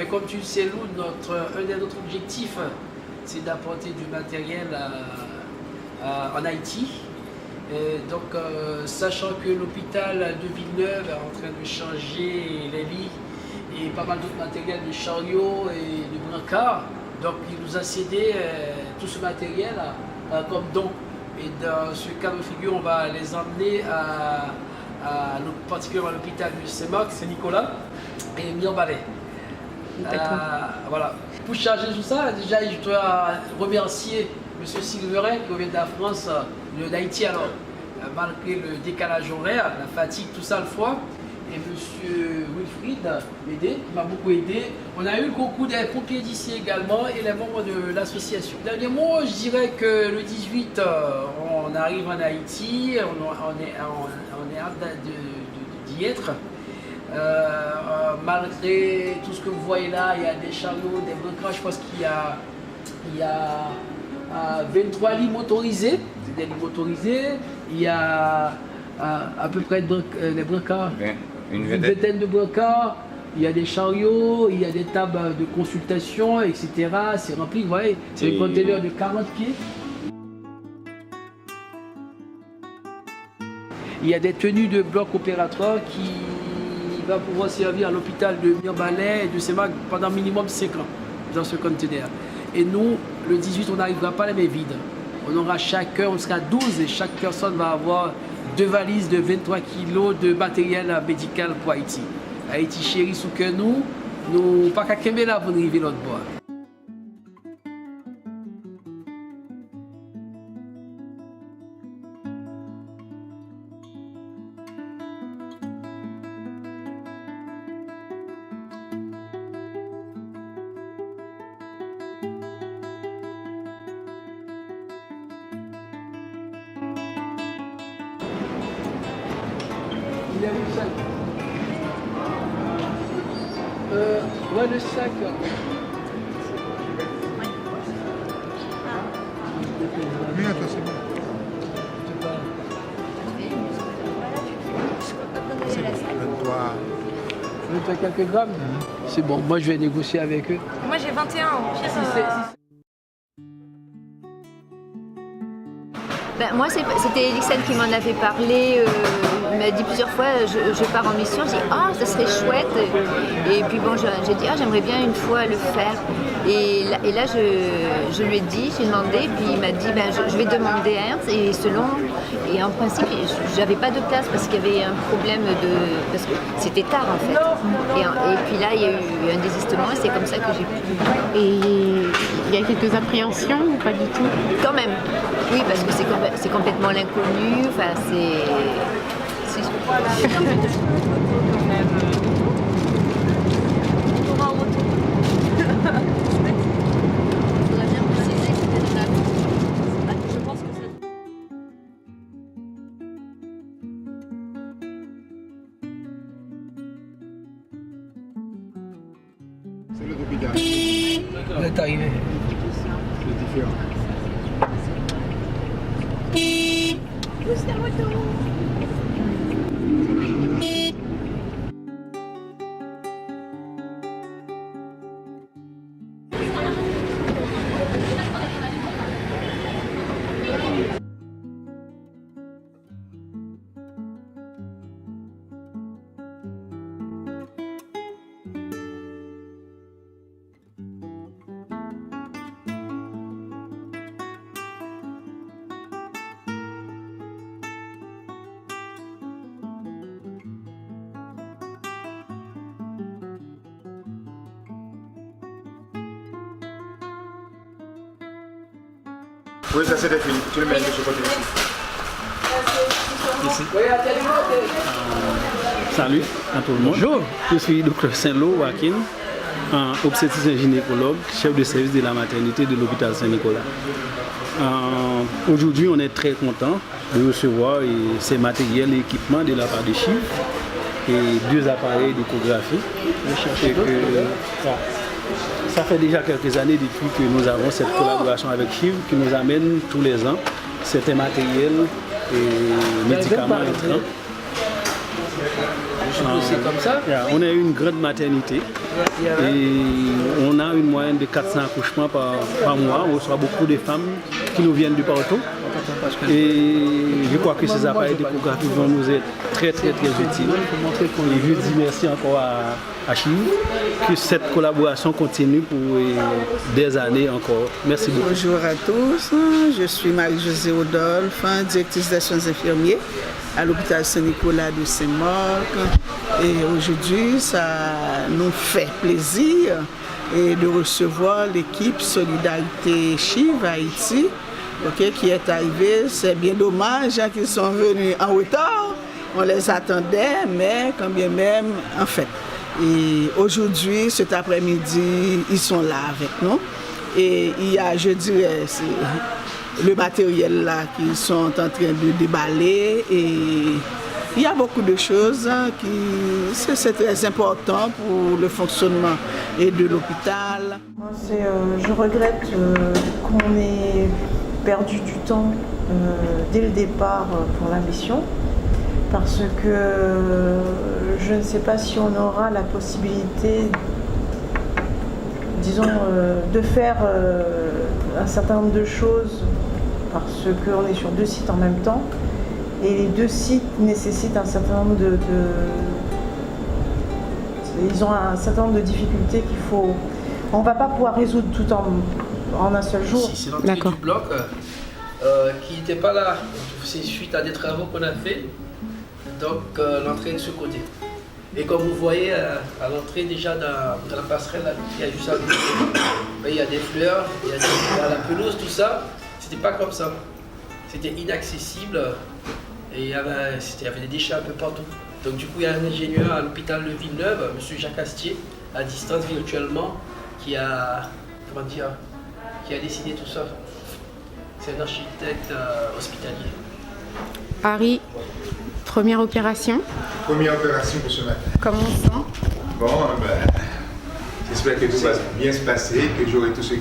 comme tu le sais, Lou, un de notre objectifs, c'est d'apporter du matériel en Haïti. Et donc, sachant que l'hôpital de Villeneuve est en train de changer les lits et pas mal d'autres matériels de chariot et de brancard, donc il nous a cédé tout ce matériel comme don. Et dans ce cas de figure, on va les emmener particulièrement à l'hôpital de Saint-Nicolas et Mirbalet. Voilà. Pour charger tout ça, déjà je dois remercier M. Silverin qui vient de la France, d'Haïti alors, malgré le décalage horaire, la fatigue, tout ça le foie. Et M. Wilfried m'a beaucoup aidé. On a eu le concours des pompiers d'ici également et les membres de l'association. Dernier mot, je dirais que le 18, on arrive en Haïti, on est hâte d'y être. Malgré tout ce que vous voyez là, il y a des chariots, des brancards, je pense qu'il y a 23 lits motorisés, c'est des lits motorisés, il y a à peu près des brancards, une vingtaine de brancards, il y a des chariots, il y a des tables de consultation, etc. C'est rempli, vous voyez, c'est un conteneur de 40 pieds. Il y a des tenues de bloc opératoire qui va pouvoir servir à l'hôpital de Mirbalet et de Semac pendant minimum 5 ans dans ce conteneur. Et nous, le 18, on n'arrivera pas les mains vides. On aura chacun, on sera 12 et chaque personne va avoir 2 valises de 23 kg de matériel médical pour Haïti. Haïti chérie sous que nous pas qu'à Kembe là pour arriver l'autre bois. Il a vu le sac. Ouais, le sac. Oui, attends, c'est bon. C'est bon, 23 quelques grammes. C'est bon, moi je vais négocier avec eux. Moi j'ai 21 ans. Ben, moi, c'était Elixane qui m'en avait parlé. Il m'a dit plusieurs fois, je pars en mission. J'ai dit, ah, ça serait chouette. Et puis bon, j'ai dit, ah, j'aimerais bien une fois le faire. Et là je lui ai dit, j'ai demandé, puis il m'a dit, ben, je vais demander à Ernst. Et et en principe, j'avais pas de place parce qu'il y avait un problème parce que c'était tard en fait. Et puis là, il y a eu un désistement et c'est comme ça que j'ai pu. Et il y a quelques appréhensions ou pas du tout? Quand même, oui, parce que c'est complètement l'inconnu. Enfin, c'est. C'est le hôpital. Vous êtes arrivé. C'est différent. Oui, ça c'est fini. Tu le mets de ce côté ici. Salut à tout le monde. Bonjour. Je suis Dr Saint-Lô Wakin, obstétricien gynécologue, chef de service de la maternité de l'hôpital Saint-Nicolas. Aujourd'hui, on est très content de recevoir ces matériels et équipements de la part de Chiv et 2 appareils d'échographie. Ça fait déjà quelques années depuis que nous avons cette collaboration avec Chiv qui nous amène tous les ans certains matériels et médicaments entrants. Je suppose que c'est comme ça. On a une grande maternité et on a une moyenne de 400 accouchements par mois. On reçoit beaucoup de femmes qui nous viennent du partout. Et je crois que ces appareils d'échographie vont nous être très utiles. Et je dis merci encore à Chiv, que cette collaboration continue pour des années encore. Merci beaucoup. Bonjour à tous, je suis Marie-Josée Rodolphe, directrice des soins infirmiers à l'hôpital Saint-Nicolas de Saint-Marc. Et aujourd'hui, ça nous fait plaisir de recevoir l'équipe Solidarité Chiv Haïti, qui est arrivée. C'est bien dommage qu'ils sont venus en retard. On les attendait, mais quand bien même, en fait. Et aujourd'hui, cet après-midi, ils sont là avec nous. Et il y a, je dirais, le matériel là qu'ils sont en train de déballer. Et il y a beaucoup de choses qui c'est très important pour le fonctionnement de l'hôpital. Je regrette qu'on ait perdu du temps dès le départ pour la mission. Parce que je ne sais pas si on aura la possibilité, disons, de faire un certain nombre de choses parce qu'on est sur 2 sites en même temps et les 2 sites nécessitent un certain nombre ils ont un certain nombre de difficultés qu'il faut... On ne va pas pouvoir résoudre tout en un seul jour. C'est l'entrée du bloc qui n'était pas là. C'est suite à des travaux qu'on a fait. Donc l'entrée de ce côté. Et comme vous voyez à l'entrée déjà dans la passerelle, là, il y a juste il y a des fleurs, il y a la pelouse, tout ça. C'était pas comme ça. C'était inaccessible et il y avait des déchets un peu partout. Donc du coup il y a un ingénieur à l'hôpital de Villeneuve, M. Jacques Astier, à distance virtuellement, qui a décidé tout ça. C'est un architecte hospitalier. Harry, première opération. Première opération pour ce matin. Comment on sent? Bon, j'espère que tout va bien se passer, que j'aurai tout ce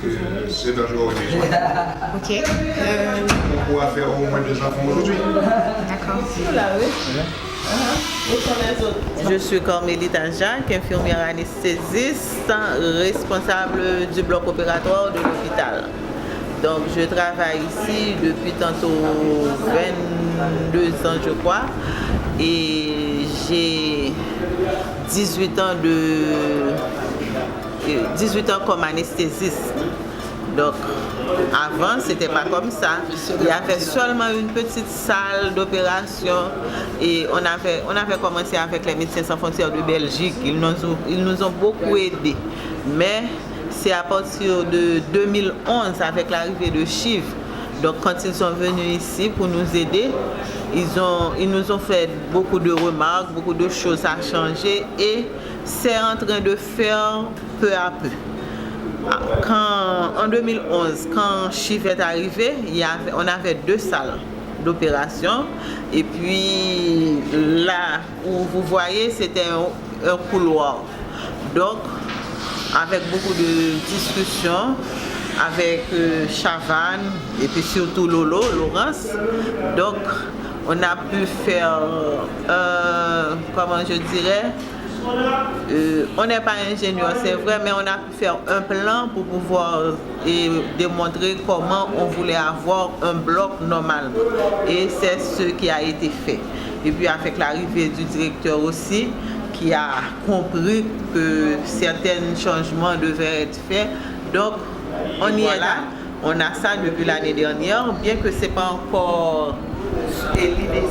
dont j'aurai besoin. Ok. On pourra faire au moins 2 enfants aujourd'hui. D'accord. Je suis Cormélite Jacques, infirmière anesthésiste, responsable du bloc opératoire de l'hôpital. Donc je travaille ici depuis tantôt 22 ans je crois et j'ai 18 ans comme anesthésiste. Donc avant c'était pas comme ça. Il y avait seulement une petite salle d'opération et on avait commencé avec les Médecins sans frontières de Belgique. Ils nous ont beaucoup aidés. Mais c'est à partir de 2011 avec l'arrivée de Chiv. Donc quand ils sont venus ici pour nous aider, ils nous ont fait beaucoup de remarques, beaucoup de choses à changer et c'est en train de faire peu à peu. En 2011, quand Chiv est arrivé, on avait 2 salles d'opération et puis là où vous voyez c'était un couloir. Donc avec beaucoup de discussions avec Chavannes et puis surtout Laurence. Donc on a pu faire, comment je dirais, on n'est pas ingénieur, c'est vrai, mais on a pu faire un plan pour pouvoir démontrer comment on voulait avoir un bloc normal. Et c'est ce qui a été fait. Et puis avec l'arrivée du directeur aussi, qui a compris que certains changements devaient être faits. Donc, on y est là. On a ça depuis l'année dernière, bien que c'est pas encore...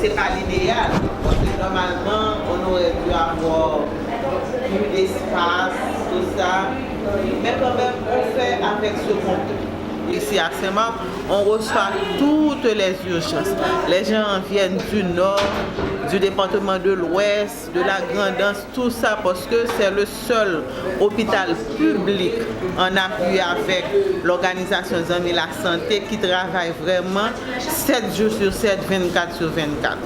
C'est pas l'idéal. Parce que normalement, on aurait dû avoir plus d'espace, tout ça. Mais quand même, on fait avec ce qu'on peut. Ici à Saint-Marc, on reçoit toutes les urgences. Les gens viennent du nord, du département de l'ouest, de la Grand'Anse, tout ça parce que c'est le seul hôpital public en appui avec l'organisation Zami la Santé qui travaille vraiment 7 jours sur 7, 24 sur 24.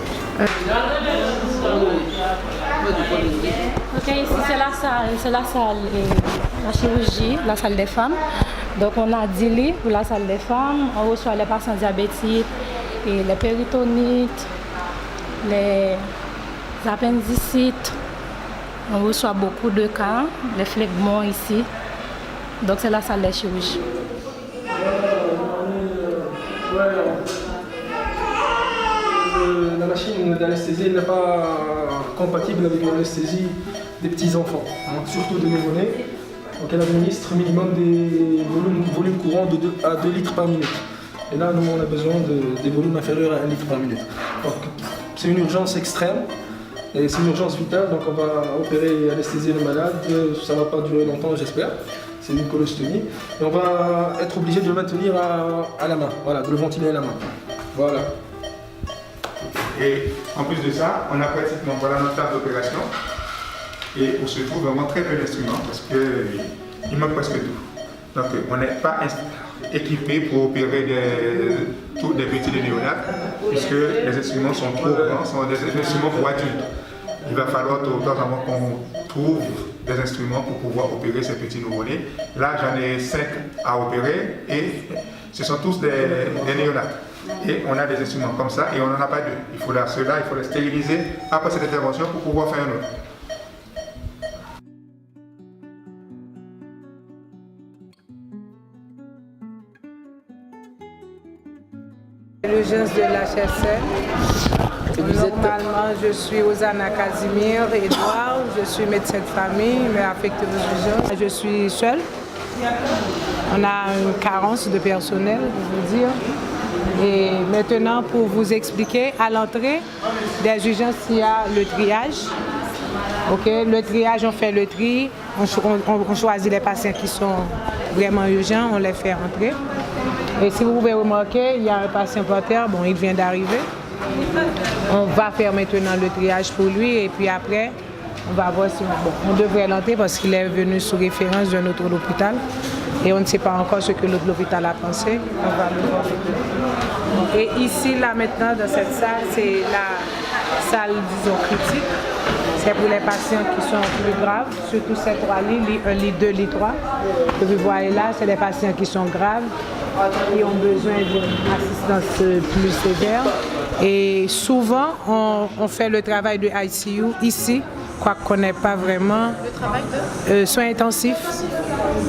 Ok, ici c'est la salle, la chirurgie, la salle des femmes. Donc on a 10 lits pour la salle des femmes, on reçoit les patients diabétiques, et les péritonites, les appendicites, on reçoit beaucoup de cas, les phlegmons ici. Donc c'est la salle de chirurgie. La machine d'anesthésie n'est pas compatible avec l'anesthésie des petits-enfants, surtout des nouveau-nés. Donc elle administre minimum des volumes courants de 2 à 2 litres par minute. Et là, nous, on a besoin des volumes inférieurs à 1 litre par minute. Donc c'est une urgence extrême, et c'est une urgence vitale, donc on va opérer et anesthésier le malade. Ça ne va pas durer longtemps, j'espère. C'est une colostomie. Et on va être obligé de le maintenir à la main, voilà, de le ventiler à la main. Voilà. Et en plus de ça, on a pratiquement notre table d'opération. Et on se trouve vraiment très peu d'instruments parce qu'il manque presque tout. Donc on n'est pas équipé pour opérer tous les petits néonates puisque les instruments sont trop grands, sont des instruments pour adultes. Il va falloir tout le temps qu'on trouve des instruments pour pouvoir opérer ces petits nouveau-nés. Là j'en ai 5 à opérer et ce sont tous des néonates. Et on a des instruments comme ça et on n'en a pas 2. Il faut les stériliser après cette intervention pour pouvoir faire un autre. L'urgence de l'HSL. Normalement, je suis Osana Casimir Edouard, je suis médecin de famille, mais affectée aux urgences. Je suis seule. On a une carence de personnel, je veux dire. Et maintenant, pour vous expliquer, à l'entrée des urgences, il y a le triage. Okay? Le triage, on fait le tri, on choisit les patients qui sont vraiment urgents, on les fait rentrer. Et si vous pouvez remarquer, il y a un patient par terre, bon, il vient d'arriver. On va faire maintenant le triage pour lui et puis après, on va voir si on devrait l'entrer parce qu'il est venu sous référence d'un autre hôpital et on ne sait pas encore ce que l'autre hôpital a pensé. On va le voir. Et ici, là maintenant, dans cette salle, c'est la salle, disons, critique. C'est pour les patients qui sont plus graves, surtout ces 3 lits, 1 lit 2, lit 3. Que vous voyez là, c'est les patients qui sont graves, qui ont besoin d'une assistance plus sévère. Et souvent, on fait le travail de ICU ici, quoiqu'on n'ait pas vraiment soins intensifs.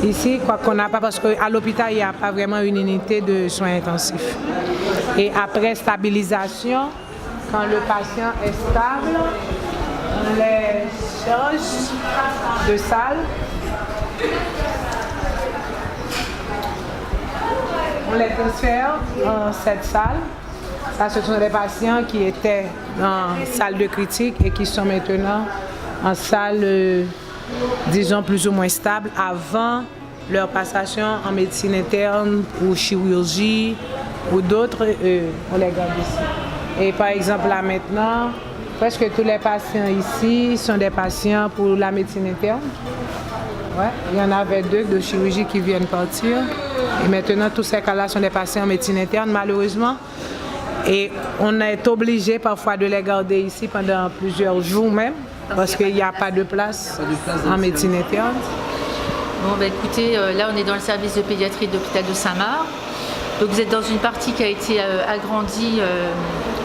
Ici, quoiqu'on n'a pas, parce qu'à l'hôpital, il n'y a pas vraiment une unité de soins intensifs. Et après stabilisation, quand le patient est stable, on les change de salle. On les transfère dans cette salle. Ça, ce sont des patients qui étaient en salle de critique et qui sont maintenant en salle, disons, plus ou moins stable avant leur passation en médecine interne ou chirurgie ou d'autres, on les garde ici. Et par exemple, là maintenant, presque tous les patients ici sont des patients pour la médecine interne. Ouais, il y en avait 2 de chirurgie qui viennent partir. Et maintenant, tous ces cas-là sont des patients en médecine interne, malheureusement. Et on est obligé parfois de les garder ici pendant plusieurs jours même, parce qu'il n'y a pas de place en médecine interne. Bon, bah, écoutez, là on est dans le service de pédiatrie de l'hôpital de Saint-Marc. Donc vous êtes dans une partie qui a été agrandie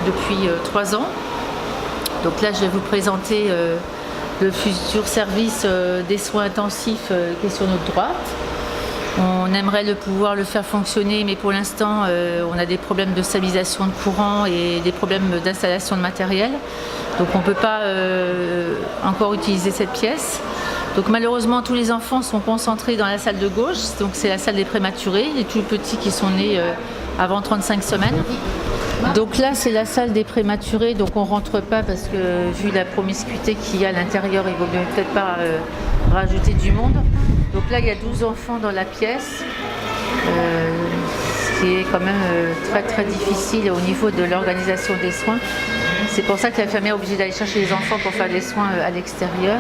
depuis 3 ans. Donc là je vais vous présenter le futur service des soins intensifs qui est sur notre droite. On aimerait pouvoir le faire fonctionner, mais pour l'instant, on a des problèmes de stabilisation de courant et des problèmes d'installation de matériel. Donc on ne peut pas encore utiliser cette pièce. Donc malheureusement, tous les enfants sont concentrés dans la salle de gauche. Donc c'est la salle des prématurés, les tout petits qui sont nés avant 35 semaines. Donc là, c'est la salle des prématurés. Donc on ne rentre pas parce que vu la promiscuité qu'il y a à l'intérieur, il vaut mieux peut-être pas rajouter du monde. Donc là, il y a 12 enfants dans la pièce, ce qui est quand même très très difficile au niveau de l'organisation des soins. C'est pour ça que l'infirmière est obligée d'aller chercher les enfants pour faire des soins à l'extérieur.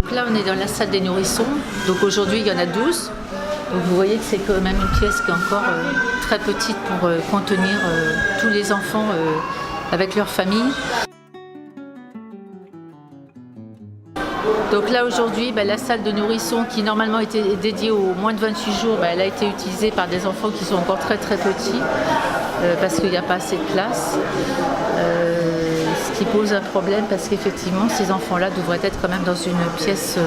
Donc là, on est dans la salle des nourrissons. Donc aujourd'hui, il y en a 12. Donc vous voyez que c'est quand même une pièce qui est encore très petite pour contenir tous les enfants avec leur famille. Donc là aujourd'hui, la salle de nourrisson qui normalement était dédiée aux moins de 28 jours, elle a été utilisée par des enfants qui sont encore très très petits parce qu'il n'y a pas assez de place. Ce qui pose un problème parce qu'effectivement, ces enfants-là devraient être quand même dans une pièce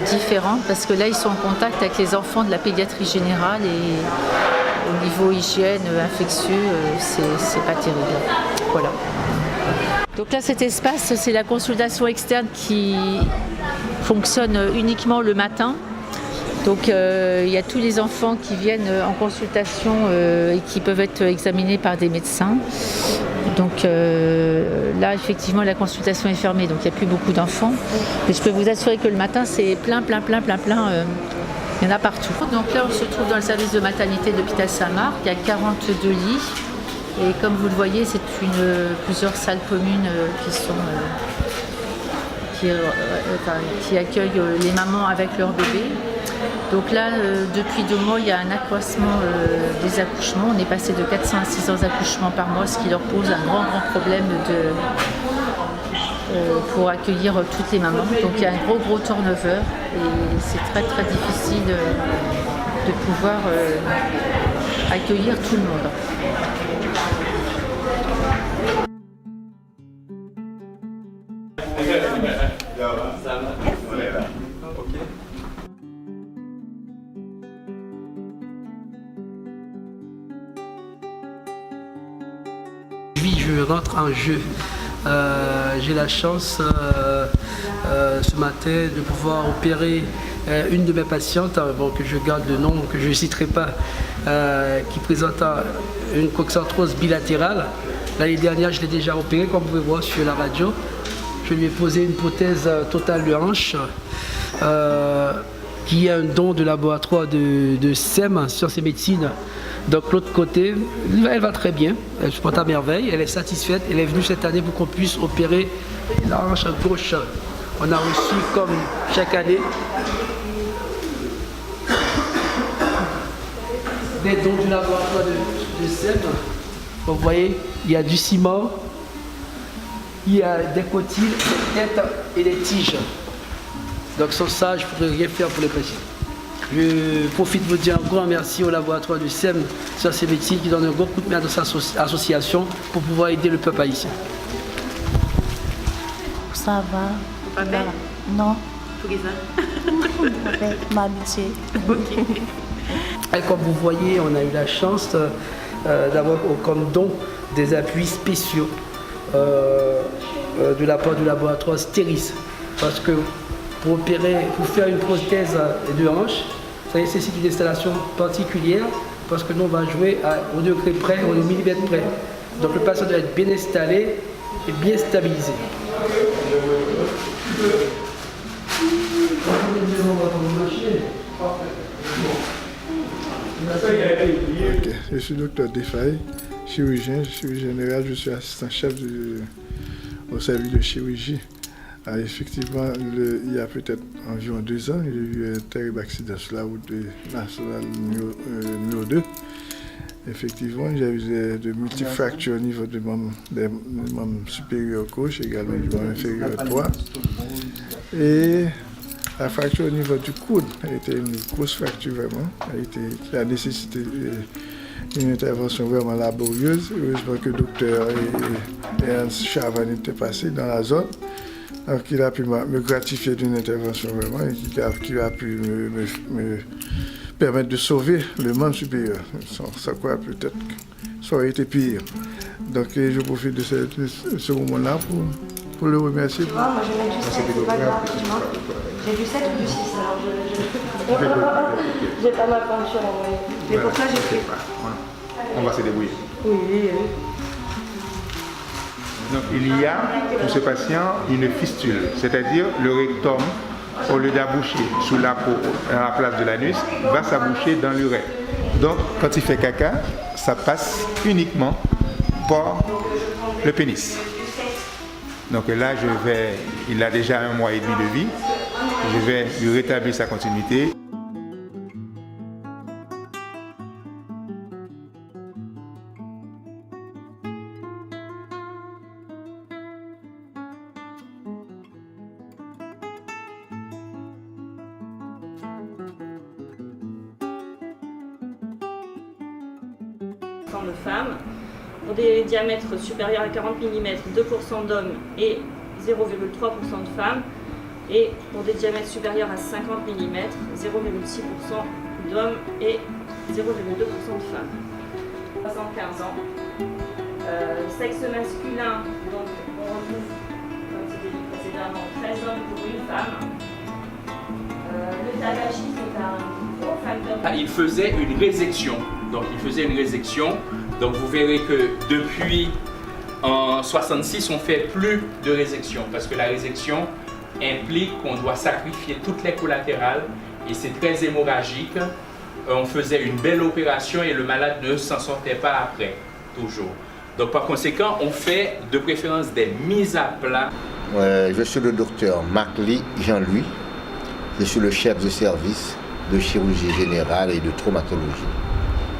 différente parce que là, ils sont en contact avec les enfants de la pédiatrie générale et au niveau hygiène, infectieux, c'est pas terrible. Voilà. Donc là, cet espace, c'est la consultation externe qui fonctionne uniquement le matin. Donc il y a tous les enfants qui viennent en consultation et qui peuvent être examinés par des médecins. Donc là, effectivement, la consultation est fermée, donc il n'y a plus beaucoup d'enfants. Mais je peux vous assurer que le matin, c'est plein. Il y en a partout. Donc là, on se trouve dans le service de maternité de l'hôpital Saint-Marc. Il y a 42 lits. Et comme vous le voyez, c'est plusieurs salles communes qui accueillent les mamans avec leurs bébés. Donc là, depuis 2 mois, il y a un accroissement des accouchements. On est passé de 400 à 600 accouchements par mois, ce qui leur pose un grand problème pour accueillir toutes les mamans. Donc il y a un gros turnover et c'est très difficile de pouvoir accueillir tout le monde. Je rentre en jeu. J'ai la chance ce matin de pouvoir opérer une de mes patientes, que je garde le nom, que je ne citerai pas, qui présente une coxarthrose bilatérale. L'année dernière, je l'ai déjà opérée, comme vous pouvez voir sur la radio. Je lui ai posé une prothèse totale de hanche, qui est un don de laboratoire de SEM, Sciences et Médecine. Donc l'autre côté, elle va très bien, elle se porte à merveille, elle est satisfaite, elle est venue cette année pour qu'on puisse opérer la hanche gauche. On a reçu, comme chaque année, des dons du laboratoire de SEM. Vous voyez, il y a du ciment, il y a des cotyles, des têtes et des tiges. Donc sans ça, je ne pourrais rien faire pour les patients. Je profite de vous dire un grand merci au laboratoire du SEM Sciences et Médecine qui donne un gros coup de main dans cette association pour pouvoir aider le peuple haïtien. Ça va. Pas bien? Non. Tous les ans. M'habituer. Et comme vous voyez, on a eu la chance d'avoir comme don des appuis spéciaux de la part du laboratoire Stéris. Parce que pour faire une prothèse de hanche, ça nécessite une installation particulière parce que nous on va jouer au degré près, au millimètre près. Donc le patient doit être bien installé et bien stabilisé. Okay. Je suis docteur Defaye, chirurgien général, je suis assistant-chef au service de chirurgie. Effectivement, il y a peut-être environ 2 ans, il y a eu un terrible accident sur la route nationale numéro 2. Effectivement, j'ai eu de multiples fractures au niveau des membres supérieurs gauche, également du membre inférieur droit. Et la fracture au niveau du coude a été une grosse fracture vraiment, qui a nécessité une intervention vraiment laborieuse. Heureusement que le docteur et Hans Chavan étaient passés dans la zone. Donc il a pu me gratifier d'une intervention vraiment et qui a pu me permettre de sauver le membre supérieur. Sans quoi peut-être ça aurait été pire. Donc je profite de ce moment-là pour le remercier. Moi je mets du 7, c'est pas grave. J'ai du 7 ou du 6, alors j'ai pas ma peinture envoyée. Mais pour ça j'ai pris. On va se débrouiller. Oui. Donc il y a pour ce patient une fistule, c'est-à-dire le rectum, au lieu d'aboucher sous la peau à la place de l'anus, va s'aboucher dans l'urètre. Donc quand il fait caca, ça passe uniquement par le pénis. Donc là, il a déjà 1 mois et demi de vie, je vais lui rétablir sa continuité. De femmes. pour des diamètres supérieurs à 40 mm, 2% d'hommes et 0,3% de femmes. Et pour des diamètres supérieurs à 50 mm, 0,6% d'hommes et 0,2% de femmes. 75 ans. Sexe masculin, donc on retrouve, comme c'était dit précédemment, 13 hommes pour une femme. Le tabagisme est un gros facteur. Il faisait une résection. Donc vous verrez que depuis en 66, on ne fait plus de résection parce que la résection implique qu'on doit sacrifier toutes les collatérales et c'est très hémorragique. On faisait une belle opération et le malade ne s'en sortait pas après, toujours. Donc par conséquent, on fait de préférence des mises à plat. Je suis le docteur Macli Jean-Louis. Je suis le chef de service de chirurgie générale et de traumatologie.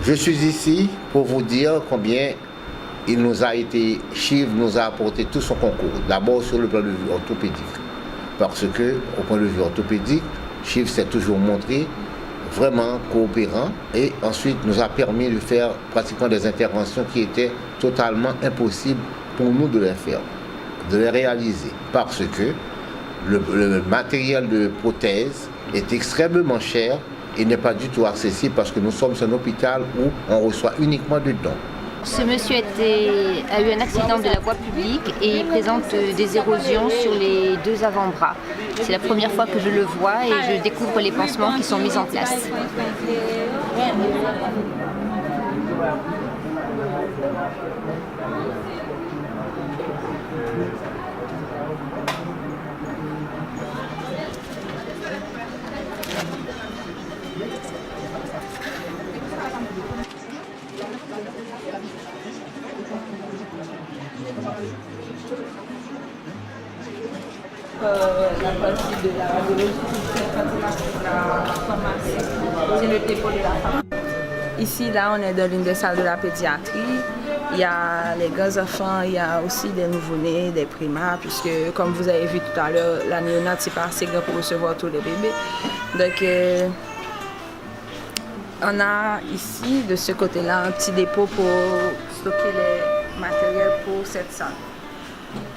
Je suis ici pour vous dire combien CHIV nous a apporté tout son concours. D'abord sur le plan de vue orthopédique. Parce que, au point de vue orthopédique, CHIV s'est toujours montré vraiment coopérant et ensuite nous a permis de faire pratiquement des interventions qui étaient totalement impossibles pour nous de les faire, de les réaliser. Parce que le matériel de prothèse est extrêmement cher et n'est pas du tout accessible parce que nous sommes un hôpital où on reçoit uniquement des dons. Ce monsieur a eu un accident de la voie publique et il présente des érosions sur les 2 avant-bras. C'est la première fois que je le vois et je découvre les pansements qui sont mis en place. La partie de la radiologie, c'est la pharmacie, c'est le dépôt de la pharmacie. Ici, là, on est dans l'une des salles de la pédiatrie. Il y a les grands enfants, il y a aussi des nouveau-nés, des primaires, puisque, comme vous avez vu tout à l'heure, la néonate, c'est pas assez grand pour recevoir tous les bébés. Donc, on a ici, de ce côté-là, un petit dépôt pour stocker les matériels pour cette salle.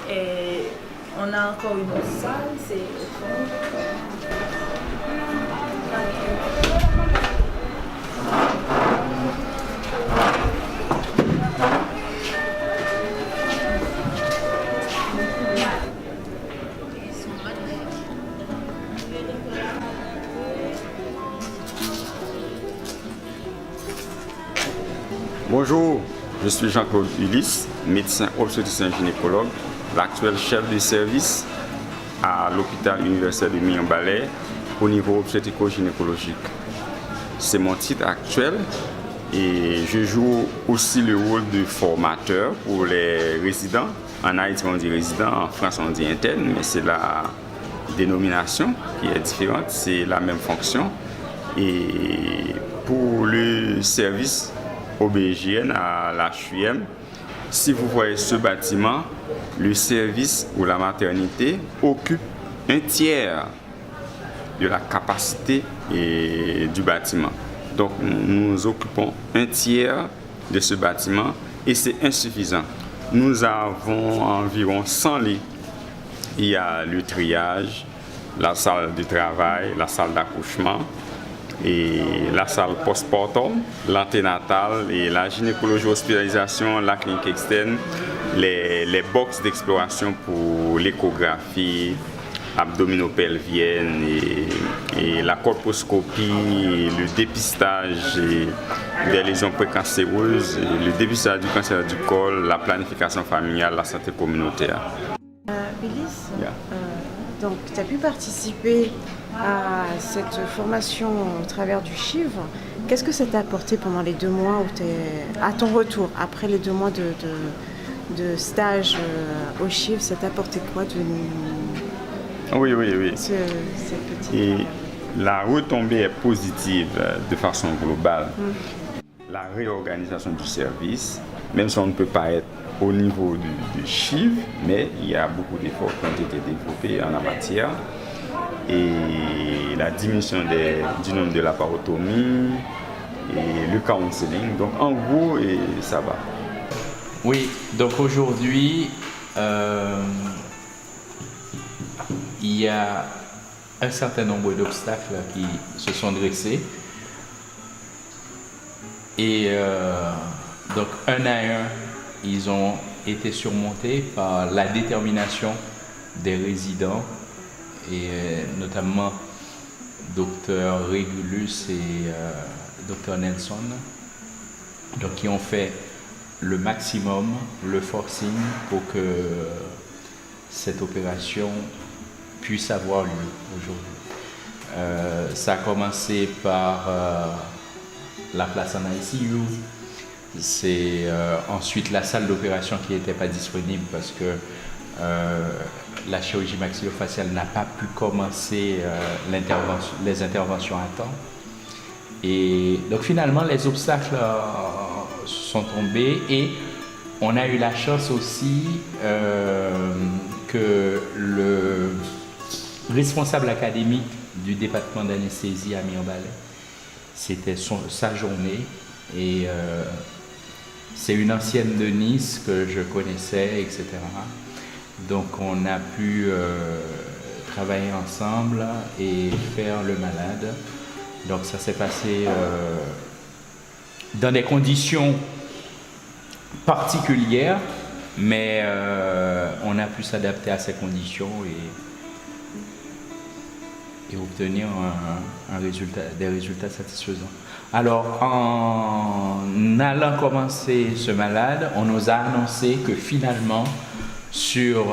Et on a encore une autre salle, c'est au fond. Bonjour, je suis Jean-Claude Ulysse, médecin obstétricien gynécologue, l'actuel chef de service à l'hôpital universitaire de Mirebalais au niveau obstétrico-gynécologique. C'est mon titre actuel et je joue aussi le rôle de formateur pour les résidents. En Haïti on dit résident, en France on dit interne, mais c'est la dénomination qui est différente, c'est la même fonction. Et pour le service OBGYN à l'HUM, si vous voyez ce bâtiment, le service ou la maternité occupe un tiers de la capacité du bâtiment. Donc nous occupons un tiers de ce bâtiment et c'est insuffisant. Nous avons environ 100 lits. Il y a le triage, la salle de travail, la salle d'accouchement, et la salle post-partum, l'anténatal et la gynécologie hospitalisation, la clinique externe, les box d'exploration pour l'échographie abdominopelvienne et la colposcopie, et le dépistage des lésions précancéreuses, le dépistage du cancer du col, la planification familiale, la santé communautaire. Ulysse, donc tu as pu participer à cette formation au travers du CHIV. Qu'est-ce que ça t'a apporté pendant les 2 mois à ton retour, après les 2 mois de stage au CHIV, ça t'a apporté quoi Oui. cette petite... Et la retombée est positive de façon globale. La réorganisation du service, même si on ne peut pas être au niveau du CHIV, mais il y a beaucoup d'efforts qui ont été développés en la matière. Et la diminution du nombre de laparotomies et le counseling. Donc en gros, ça va. Oui, donc aujourd'hui, il y a un certain nombre d'obstacles qui se sont dressés. Et donc un à un, ils ont été surmontés par la détermination des résidents et notamment Dr Régulus et Dr Nelson, donc qui ont fait le maximum, le forcing pour que cette opération puisse avoir lieu aujourd'hui. Ça a commencé par la place en ICU, c'est ensuite la salle d'opération qui n'était pas disponible parce que la chirurgie maxillofaciale n'a pas pu commencer les interventions à temps. Et donc finalement les obstacles sont tombés et on a eu la chance aussi que le responsable académique du département d'anesthésie à Mirebalais, c'était sa journée et c'est une ancienne de Nice que je connaissais, etc. Donc on a pu travailler ensemble et faire le malade. Donc ça s'est passé dans des conditions particulières, mais on a pu s'adapter à ces conditions et obtenir des résultats satisfaisants. Alors, en allant commencer ce malade, on nous a annoncé que finalement, sur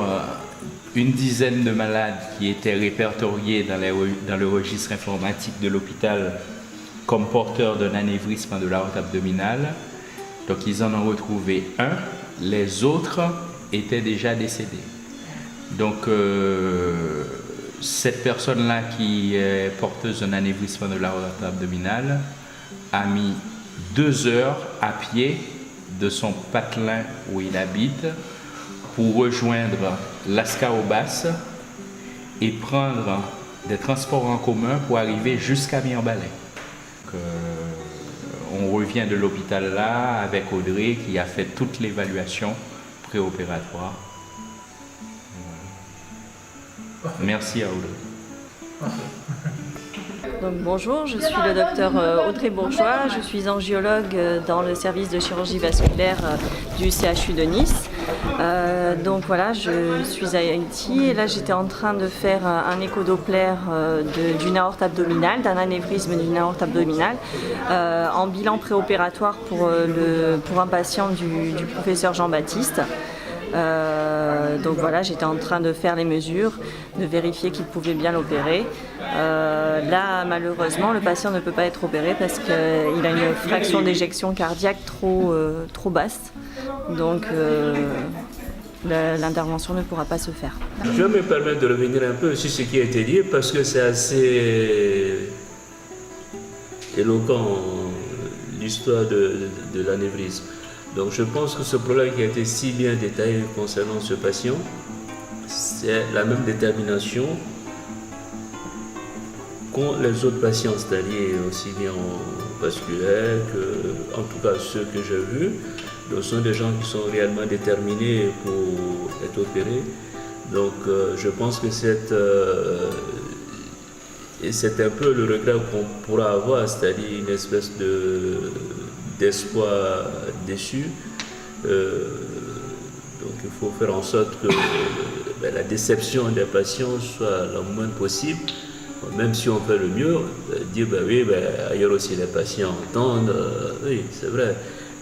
une dizaine de malades qui étaient répertoriés dans le registre informatique de l'hôpital comme porteurs d'un anévrisme de l'aorte abdominale, donc ils en ont retrouvé un, les autres étaient déjà décédés. Donc, cette personne-là qui est porteuse d'un anévrisme de l'aorte abdominale a mis 2 heures à pied de son patelin où il habite pour rejoindre Lascaux-Basse et prendre des transports en commun pour arriver jusqu'à Mirebalais. On revient de l'hôpital là avec Audrey qui a fait toute l'évaluation préopératoire. Merci à Audrey. Donc, bonjour, je suis le docteur Audrey Bourgeois, je suis angiologue dans le service de chirurgie vasculaire du CHU de Nice. Donc voilà, je suis à Haïti et là j'étais en train de faire un échodoppler d'une aorte abdominale, d'un anévrisme d'une aorte abdominale en bilan préopératoire pour un patient du professeur Jean-Baptiste. Donc voilà, j'étais en train de faire les mesures, de vérifier qu'il pouvait bien l'opérer. Là, malheureusement, le patient ne peut pas être opéré parce qu'il a une fraction d'éjection cardiaque trop basse. Donc l'intervention ne pourra pas se faire. Je me permets de revenir un peu sur ce qui a été dit parce que c'est assez éloquent l'histoire de l'anévrisme. Donc je pense que ce problème qui a été si bien détaillé concernant ce patient, c'est la même détermination qu'ont les autres patients, c'est-à-dire aussi bien en vasculaire que, en tout cas ceux que j'ai vus. Donc ce sont des gens qui sont réellement déterminés pour être opérés. Donc je pense que c'est un peu le regret qu'on pourra avoir, c'est-à-dire une espèce d'espoir déçu. Donc il faut faire en sorte que la déception des patients soit la moindre possible. Même si on fait le mieux, dire oui, ailleurs aussi les patients entendent, oui c'est vrai.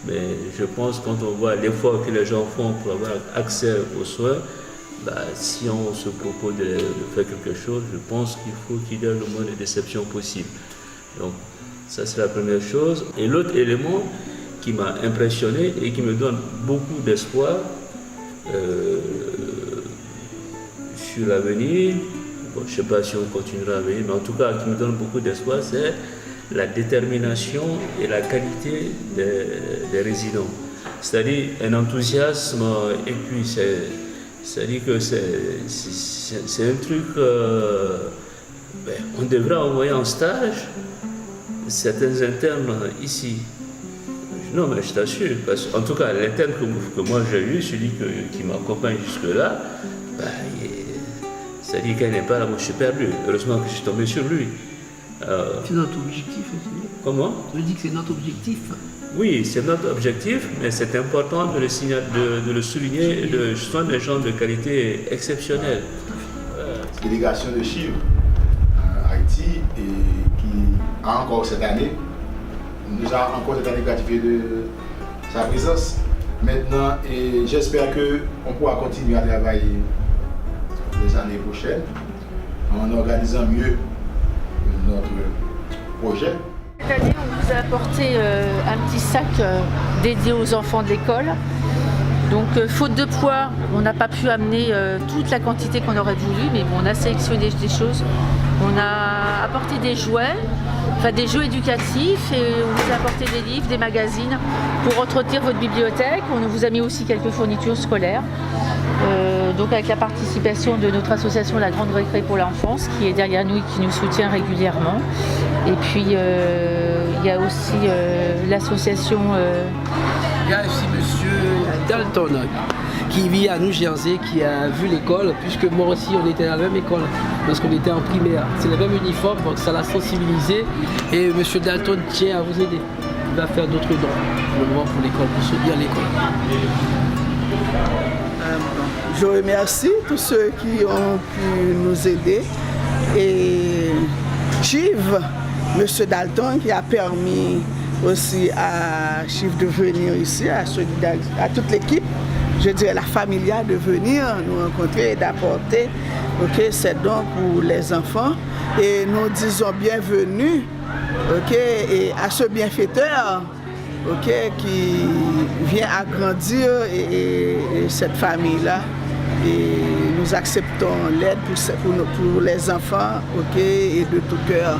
Mais je pense quand on voit l'effort que les gens font pour avoir accès aux soins, si on se propose de faire quelque chose, je pense qu'il faut qu'il y ait le moins de déception possible. Donc ça c'est la première chose. Et l'autre élément qui m'a impressionné et qui me donne beaucoup d'espoir sur l'avenir, bon, je ne sais pas si on continuera à venir, mais en tout cas qui me donne beaucoup d'espoir, c'est la détermination et la qualité des résidents. C'est-à-dire un enthousiasme et puis c'est-à-dire que c'est un truc, on devrait envoyer en stage certains internes ici. Non, mais je t'assure, parce qu'en tout cas, l'interne que moi j'ai eu, celui qui m'accompagne jusque-là, bah, c'est-à-dire qu'elle n'est pas là, moi je suis perdu. Heureusement que je suis tombé sur lui. C'est notre objectif aussi. Comment? Je dis que c'est notre objectif. Oui, c'est notre objectif, mais c'est important de le souligner, justement des gens de qualité exceptionnelle. Délégation de Chiv à Haïti et qui a encore cette année, nous a encore cette année gratifié de sa présence. Maintenant, et j'espère qu'on pourra continuer à travailler les années prochaines en organisant mieux notre projet. Cette année, on vous a apporté un petit sac dédié aux enfants de l'école. Donc, faute de poids, on n'a pas pu amener toute la quantité qu'on aurait voulu, mais bon, on a sélectionné des choses. On a apporté des jouets, enfin des jeux éducatifs, et on vous a apporté des livres, des magazines pour entretenir votre bibliothèque. On vous a mis aussi quelques fournitures scolaires. Donc avec la participation de notre association La Grande Récré pour l'enfance qui est derrière nous et qui nous soutient régulièrement. Et puis il y a aussi l'association... Il y a aussi monsieur Dalton qui vit à New Jersey, qui a vu l'école, puisque moi aussi on était à la même école lorsqu'on était en primaire. C'est le même uniforme, donc ça l'a sensibilisé et monsieur Dalton tient à vous aider. Il va faire d'autres dons pour l'école, pour soutenir l'école. Je remercie tous ceux qui ont pu nous aider et Chiv, M. Dalton, qui a permis aussi à Chiv de venir ici, à toute l'équipe, je dirais la familia, de venir nous rencontrer et d'apporter ces dons pour les enfants. Et nous disons bienvenue et à ce bienfaiteur qui vient agrandir cette famille-là. Et nous acceptons l'aide pour les enfants et de tout cœur.